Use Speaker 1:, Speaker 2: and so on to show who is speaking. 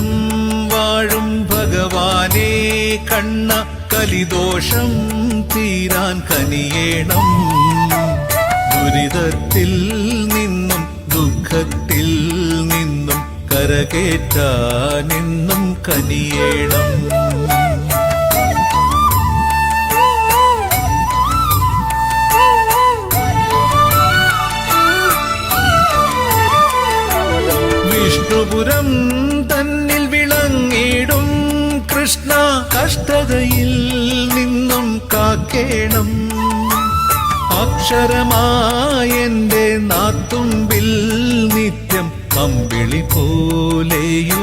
Speaker 1: വിഷ്ണുപുരം വാഴും ഭഗവാനേ കണ്ണ കലിദോഷം തീരാൻ കനിയേണം. ദുരിതത്തിൽ നിന്നും ദുഃഖത്തിൽ നിന്നും കരകേറ്റാനെന്നും കനിയേണം. വിഷ്ണുപുരം തന്നിൽ വിളങ്ങിടും കൃഷ്ണ കഷ്ടതയിൽ നിന്നും കാക്കേണം. അക്ഷരമായെന്റെ നാത്തുമ്പിൽ നിത്യം അമ്പിളി പോലെയുദിക്കേണം.